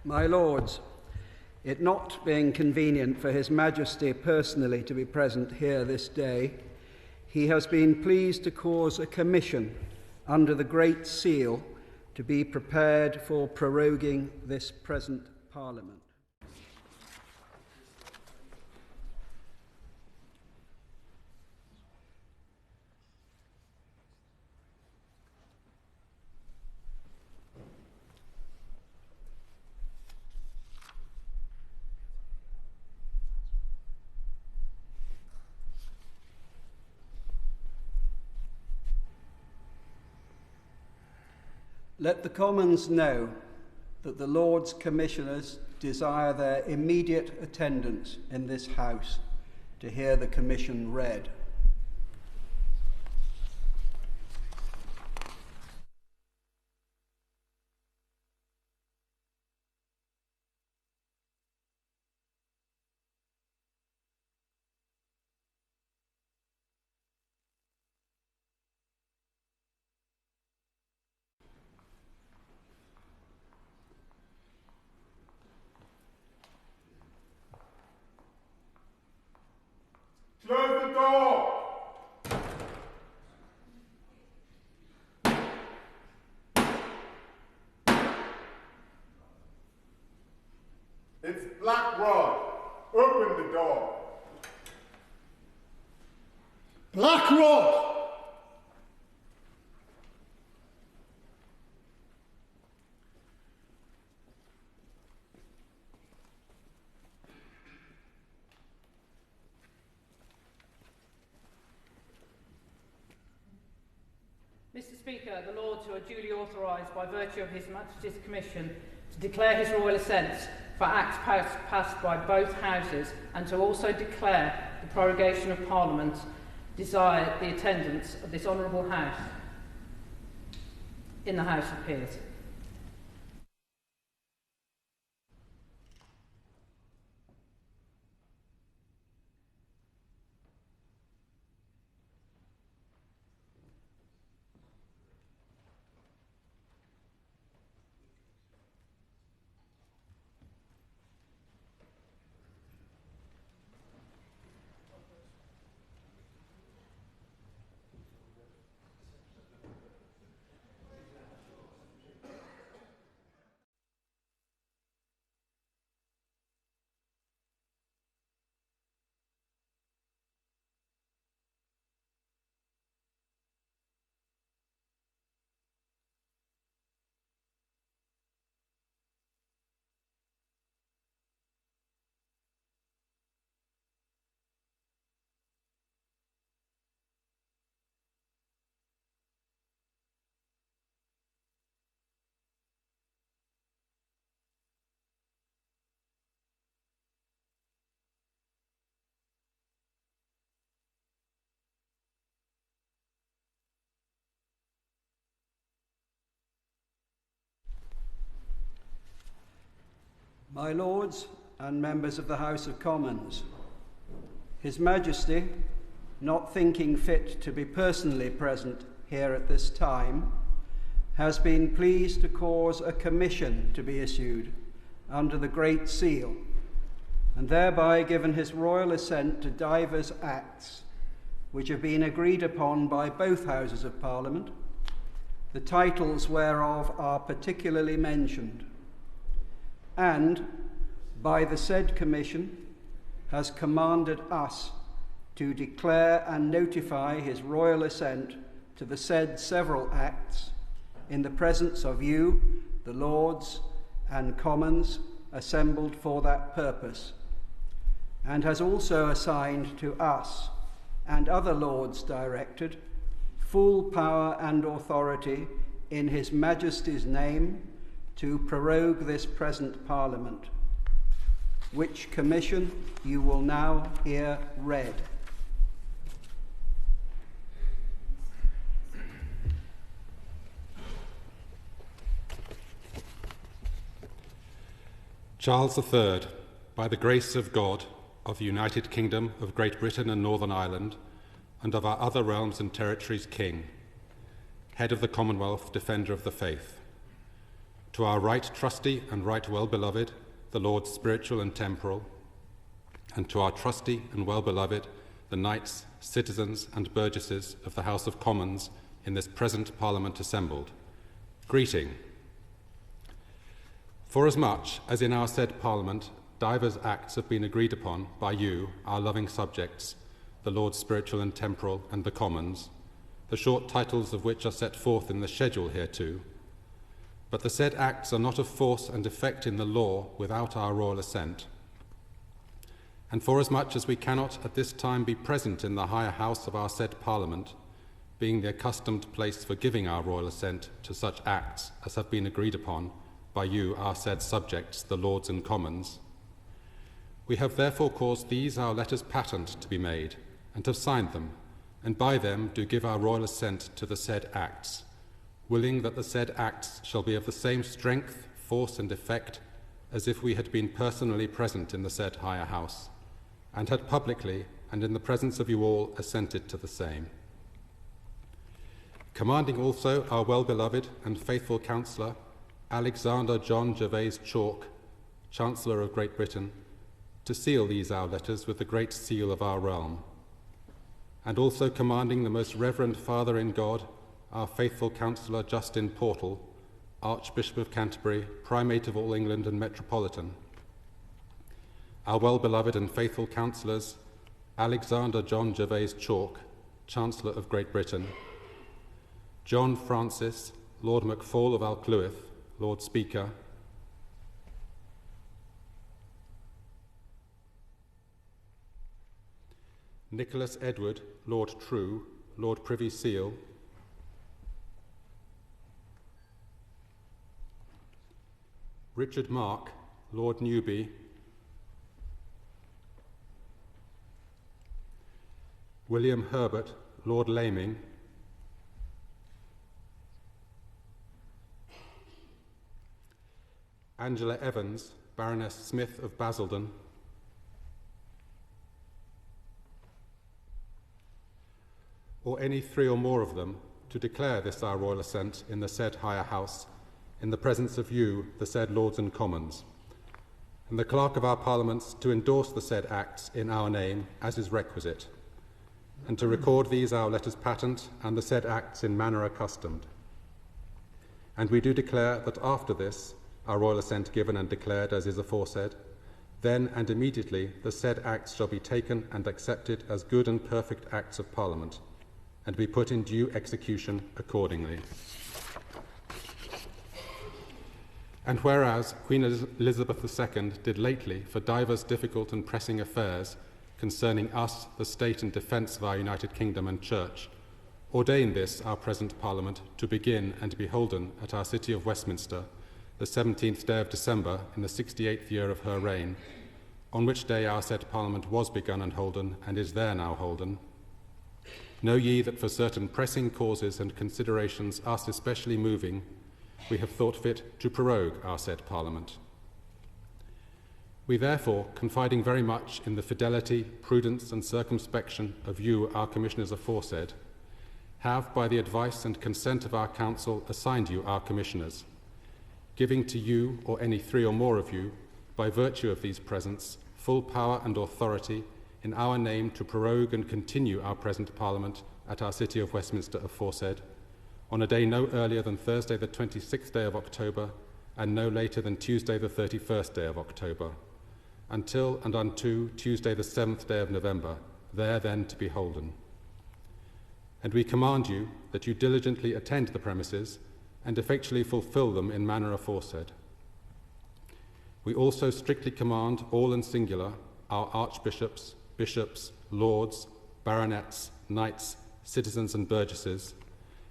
My Lords, it not being convenient for His Majesty personally to be present here this day, he has been pleased to cause a commission under the Great Seal to be prepared for proroguing this present Parliament. Let the Commons know that the Lords Commissioners desire their immediate attendance in this House to hear the commission read. Close the door! It's Black Rod. Open the door. Black Rod! Mr. Speaker, the Lords who are duly authorised by virtue of His Majesty's Commission to declare his royal assents for acts passed by both Houses and to also declare the prorogation of Parliament desire the attendance of this Honourable House in the House of Peers. My Lords and members of the House of Commons, His Majesty, not thinking fit to be personally present here at this time, has been pleased to cause a commission to be issued under the Great Seal, and thereby given his royal assent to divers acts which have been agreed upon by both Houses of Parliament, the titles whereof are particularly mentioned, and by the said commission has commanded us to declare and notify his royal assent to the said several acts in the presence of you, the Lords and Commons assembled for that purpose, and has also assigned to us and other Lords directed full power and authority in His Majesty's name to prorogue this present Parliament, which commission you will now hear read. Charles III, by the grace of God, of the United Kingdom of Great Britain and Northern Ireland, and of our other realms and territories, King, Head of the Commonwealth, Defender of the Faith, to our right trusty and right well-beloved, the Lords spiritual and temporal, and to our trusty and well-beloved, the knights, citizens and burgesses of the House of Commons in this present Parliament assembled, greeting. Forasmuch as in our said Parliament divers acts have been agreed upon by you, our loving subjects, the Lords spiritual and temporal and the Commons, the short titles of which are set forth in the schedule hereto, but the said acts are not of force and effect in the law without our royal assent. And forasmuch as we cannot at this time be present in the higher house of our said Parliament, being the accustomed place for giving our royal assent to such acts as have been agreed upon by you, our said subjects, the Lords and Commons, we have therefore caused these our letters patent to be made, and have signed them, and by them do give our royal assent to the said acts, willing that the said acts shall be of the same strength, force, and effect as if we had been personally present in the said higher house, and had publicly and in the presence of you all assented to the same. Commanding also our well-beloved and faithful counsellor, Alexander John Gervase Chalk, Chancellor of Great Britain, to seal these our letters with the great seal of our realm, and also commanding the most reverend Father in God, our faithful counsellor Justin Portal, Archbishop of Canterbury, Primate of all England and Metropolitan, our well-beloved and faithful counsellors, Alexander John Gervase Chalk, Chancellor of Great Britain, John Francis, Lord Macfall of Alcluith, Lord Speaker, Nicholas Edward, Lord True, Lord Privy Seal, Richard Mark, Lord Newby, William Herbert, Lord Laming, Angela Evans, Baroness Smith of Basildon, or any three or more of them, to declare this our royal assent in the said higher house, in the presence of you, the said Lords and Commons, and the clerk of our parliaments to endorse the said acts in our name, as is requisite, and to record these our letters patent, and the said acts in manner accustomed. And we do declare that after this, our royal assent given and declared as is aforesaid, then and immediately the said acts shall be taken and accepted as good and perfect acts of Parliament, and be put in due execution accordingly. And whereas Queen Elizabeth II did lately, for divers difficult and pressing affairs concerning us, the state and defence of our United Kingdom and Church, ordain this our present Parliament to begin and be holden at our city of Westminster, the 17th day of December, in the 68th year of her reign, on which day our said Parliament was begun and holden, and is there now holden. Know ye that for certain pressing causes and considerations us especially moving, we have thought fit to prorogue our said Parliament. We therefore, confiding very much in the fidelity, prudence, and circumspection of you, our commissioners aforesaid, have, by the advice and consent of our council, assigned you our commissioners, giving to you, or any three or more of you, by virtue of these presents, full power and authority in our name to prorogue and continue our present Parliament at our city of Westminster aforesaid, on a day no earlier than Thursday the 26th day of October, and no later than Tuesday the 31st day of October, until and unto Tuesday the 7th day of November, there then to be holden. And we command you that you diligently attend the premises and effectually fulfill them in manner aforesaid. We also strictly command all and singular, our archbishops, bishops, lords, baronets, knights, citizens and burgesses,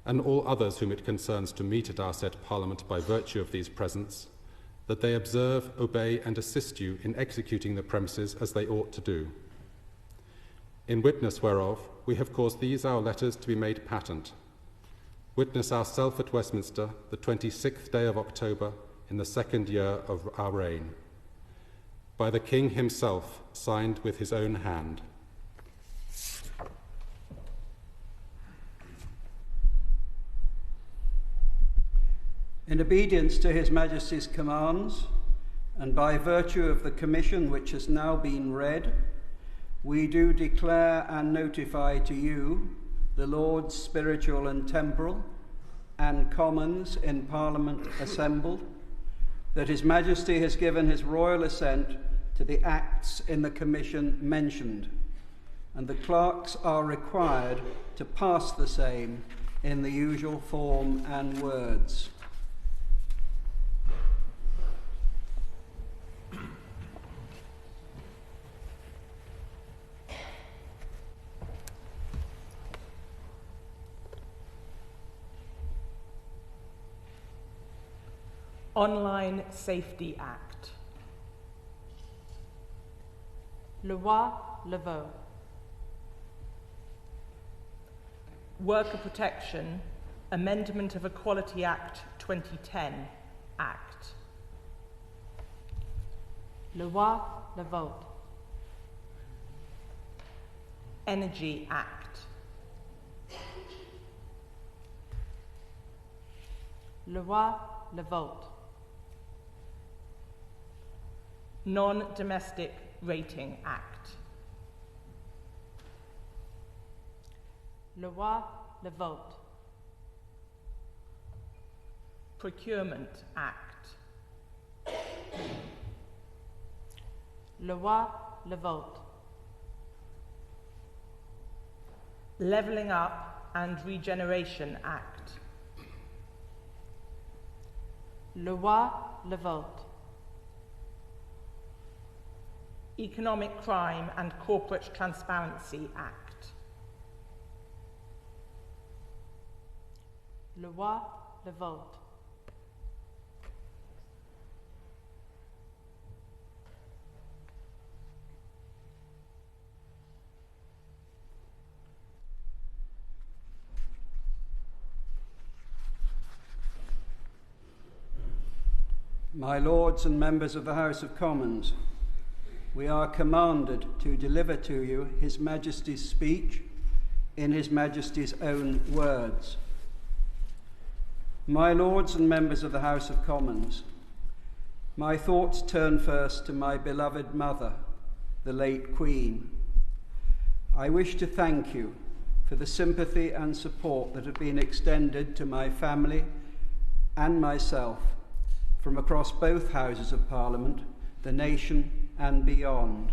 and all others whom it concerns to meet at our said Parliament by virtue of these presents, that they observe, obey, and assist you in executing the premises as they ought to do. In witness whereof, we have caused these our letters to be made patent. Witness ourself at Westminster, the 26th day of October, in the 2nd year of our reign. By the King himself, signed with his own hand. In obedience to His Majesty's commands, and by virtue of the commission which has now been read, we do declare and notify to you, the Lords spiritual and temporal, and Commons in Parliament assembled, that His Majesty has given his royal assent to the acts in the commission mentioned, and the clerks are required to pass the same in the usual form and words. Online Safety Act. Loi Laveau. Worker Protection, Amendment of Equality Act 2010 Act. Loi Laveau. Energy Act. Loi Laveau. Non-Domestic Rating Act. Loi Laveau. Procurement Act. Loi Laveau. Levelling Up and Regeneration Act. Loi Laveau. Economic Crime and Corporate Transparency Act. Loi Laveau. My Lords and members of the House of Commons, we are commanded to deliver to you His Majesty's speech in His Majesty's own words. My Lords and members of the House of Commons, my thoughts turn first to my beloved mother, the late Queen. I wish to thank you for the sympathy and support that have been extended to my family and myself from across both Houses of Parliament, the nation and beyond.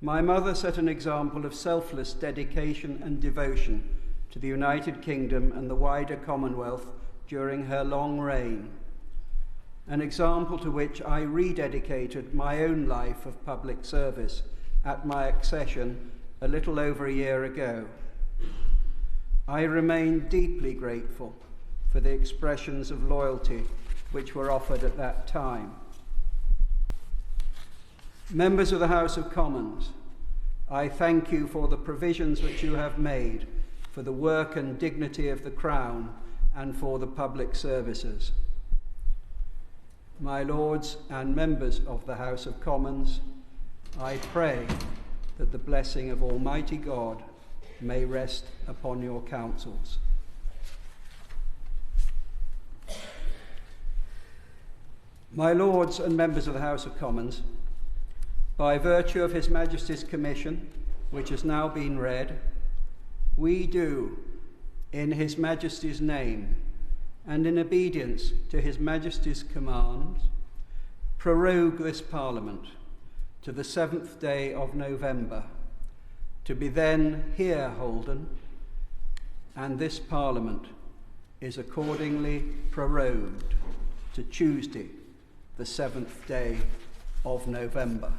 My mother set an example of selfless dedication and devotion to the United Kingdom and the wider Commonwealth during her long reign, an example to which I rededicated my own life of public service at my accession a little over a year ago. I remain deeply grateful for the expressions of loyalty which were offered at that time. Members of the House of Commons, I thank you for the provisions which you have made for the work and dignity of the Crown and for the public services. My Lords and members of the House of Commons, I pray that the blessing of Almighty God may rest upon your councils. My Lords and members of the House of Commons, by virtue of His Majesty's commission, which has now been read, we do, in His Majesty's name, and in obedience to His Majesty's commands, prorogue this Parliament to the 7th day of November, to be then here holden, and this Parliament is accordingly prorogued to Tuesday, the 7th day of November.